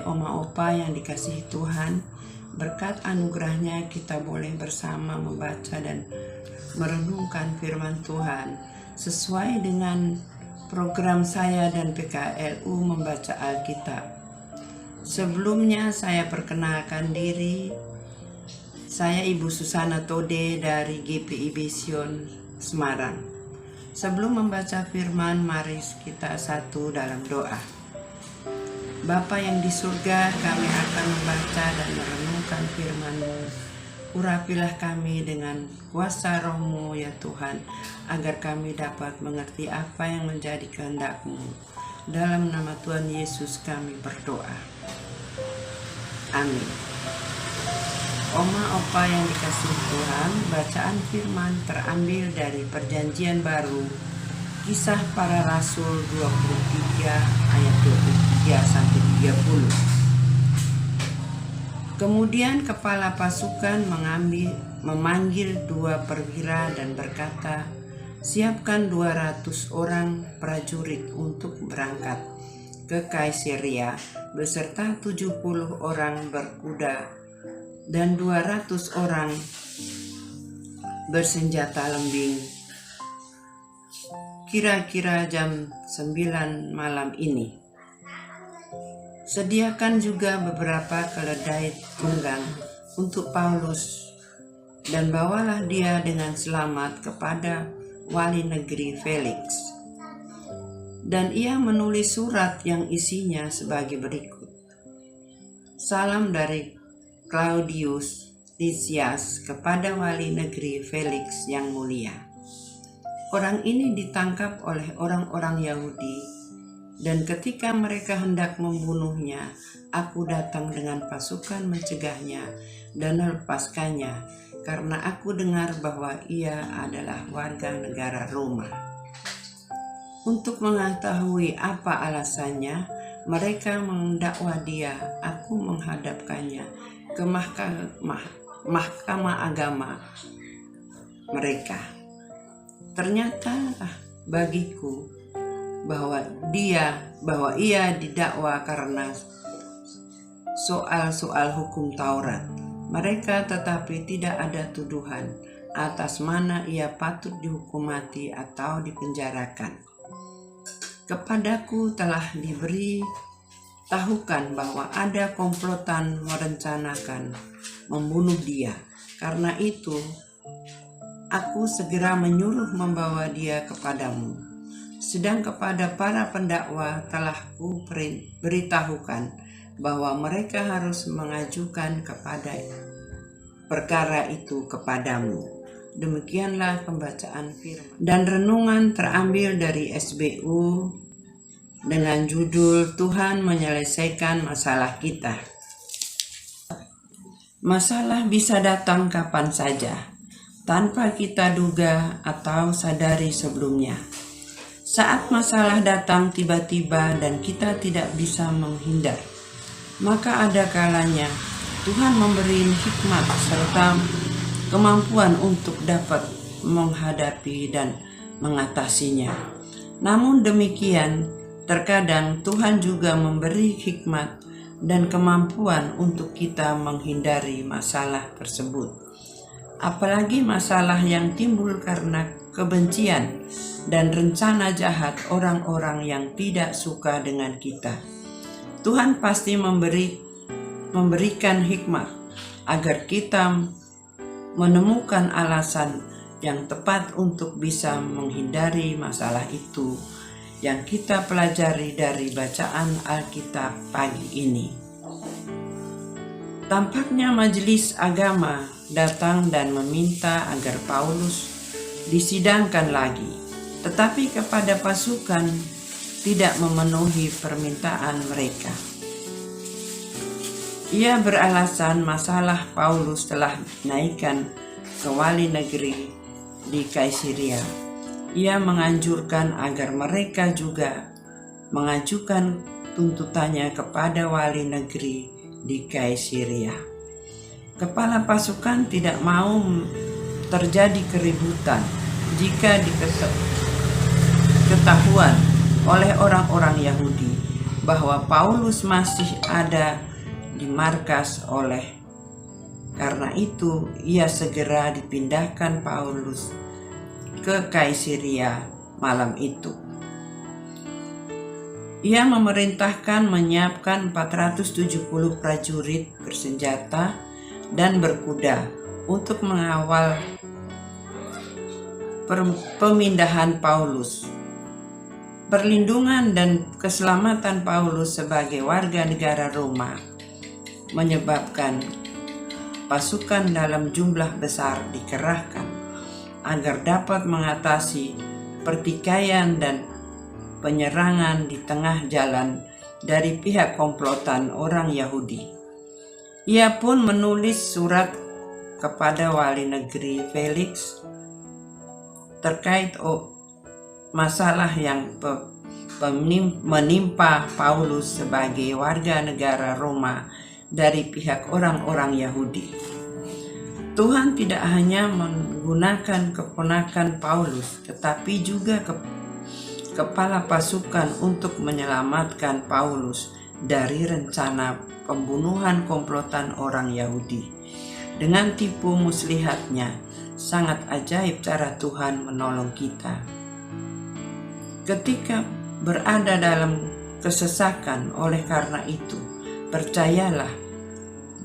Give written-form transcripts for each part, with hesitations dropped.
Oma Opa yang dikasihi Tuhan, berkat anugerahnya kita boleh bersama membaca dan merenungkan firman Tuhan sesuai dengan program saya dan PKLU membaca Alkitab. Sebelumnya saya perkenalkan diri, saya Ibu Susana Tode dari GPIB Sion Semarang. Sebelum membaca firman, mari kita satu dalam doa. Bapa yang di surga, kami akan membaca dan merenungkan firman-Mu. Urapilah kami dengan kuasa Roh-Mu ya Tuhan, agar kami dapat mengerti apa yang menjadi kehendak-Mu. Dalam nama Tuhan Yesus kami berdoa. Amin. Oma Opa yang dikasihi Tuhan, bacaan firman terambil dari Perjanjian Baru, Kisah Para Rasul 23 ayat 23-30. Kemudian kepala pasukan memanggil dua perwira dan berkata, "Siapkan 200 orang prajurit untuk berangkat ke Kaisarea beserta 70 orang berkuda dan 200 orang bersenjata lembing. Kira-kira jam 9 malam ini. Sediakan juga beberapa keledai tunggang untuk Paulus dan bawalah dia dengan selamat kepada wali negeri Felix." Dan ia menulis surat yang isinya sebagai berikut. Salam dari Claudius Lysias kepada wali negeri Felix yang mulia. Orang ini ditangkap oleh orang-orang Yahudi, dan ketika mereka hendak membunuhnya, aku datang dengan pasukan mencegahnya dan melepaskannya, karena aku dengar bahwa ia adalah warga negara Roma. Untuk mengetahui apa alasannya, mereka mendakwa dia. Aku menghadapkannya ke mahkamah agama mereka. Ternyata bagiku bahwa ia didakwa karena soal-soal hukum Taurat. Mereka tetapi tidak ada tuduhan atas mana ia patut dihukum mati atau dipenjarakan. Kepadaku telah diberi tahukan bahwa ada komplotan merencanakan membunuh dia. Karena itu aku segera menyuruh membawa dia kepadamu. Sedang kepada para pendakwa telah ku beritahukan bahwa mereka harus mengajukan kepada perkara itu kepadamu. Demikianlah pembacaan firman. Dan renungan terambil dari SBU dengan judul Tuhan menyelesaikan masalah kita. Masalah bisa datang kapan saja, tanpa kita duga atau sadari sebelumnya. Saat masalah datang tiba-tiba dan kita tidak bisa menghindar, maka ada kalanya Tuhan memberi hikmat serta kemampuan untuk dapat menghadapi dan mengatasinya. Namun demikian, terkadang Tuhan juga memberi hikmat dan kemampuan untuk kita menghindari masalah tersebut. Apalagi masalah yang timbul karena kebencian dan rencana jahat orang-orang yang tidak suka dengan kita. Tuhan pasti memberikan hikmat agar kita menemukan alasan yang tepat untuk bisa menghindari masalah itu yang kita pelajari dari bacaan Alkitab pagi ini. Tampaknya majelis agama datang dan meminta agar Paulus disidangkan lagi, tetapi kepada pasukan tidak memenuhi permintaan mereka. Ia beralasan masalah Paulus telah dinaikkan ke wali negeri di Kaisarea. Ia menganjurkan agar mereka juga mengajukan tuntutannya kepada wali negeri di Kaisarea. Kepala pasukan tidak mau terjadi keributan jika diketahuan oleh orang-orang Yahudi bahwa Paulus masih ada di markas. Karena itu ia segera dipindahkan Paulus ke Kaisarea malam itu. Ia memerintahkan menyiapkan 470 prajurit bersenjata dan berkuda untuk mengawal pemindahan Paulus. Perlindungan dan keselamatan Paulus sebagai warga negara Roma menyebabkan pasukan dalam jumlah besar dikerahkan agar dapat mengatasi pertikaian dan penyerangan di tengah jalan dari pihak komplotan orang Yahudi. Ia pun menulis surat kepada wali negeri Felix terkait masalah yang menimpa Paulus sebagai warga negara Roma dari pihak orang-orang Yahudi. Tuhan tidak hanya menggunakan keponakan Paulus, tetapi juga kepala pasukan untuk menyelamatkan Paulus dari rencana pembunuhan komplotan orang Yahudi. Dengan tipu muslihatnya, sangat ajaib cara Tuhan menolong kita. Ketika berada dalam kesesakan, oleh karena itu, percayalah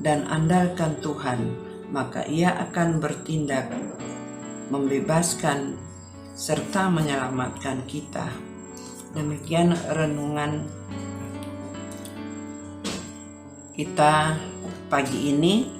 dan andalkan Tuhan, maka Ia akan bertindak membebaskan serta menyelamatkan kita. Demikian renungan kita pagi ini.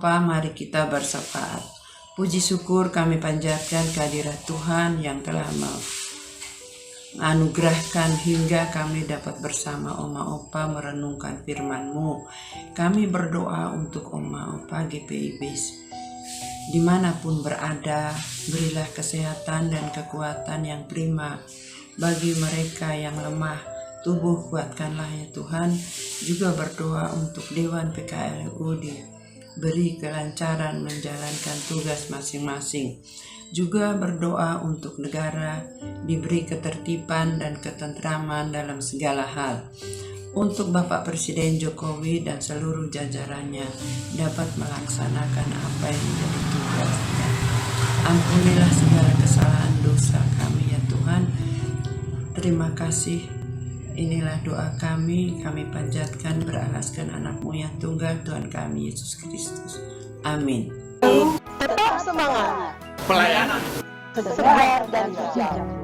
Opa, mari kita bersafaat. Puji syukur kami panjatkan kehadirat Tuhan yang telah menganugerahkan hingga kami dapat bersama Oma Opa merenungkan firman-Mu. Kami berdoa untuk Oma Opa GPIB dimanapun berada, berilah kesehatan dan kekuatan yang prima bagi mereka yang lemah. Tubuh kuatkanlah ya Tuhan. Juga berdoa untuk Dewan PKLU beri kelancaran menjalankan tugas masing-masing. Juga berdoa untuk negara diberi ketertiban dan ketentraman dalam segala hal. Untuk Bapak Presiden Jokowi dan seluruh jajarannya dapat melaksanakan apa yang menjadi tugasnya. Ampunilah segala kesalahan dosa kami ya Tuhan. Terima kasih. Inilah doa kami panjatkan beralaskan anak-Mu yang tunggal, Tuhan kami Yesus Kristus. Amin. Tetap semangat. Pelayanan Segar dan bijak.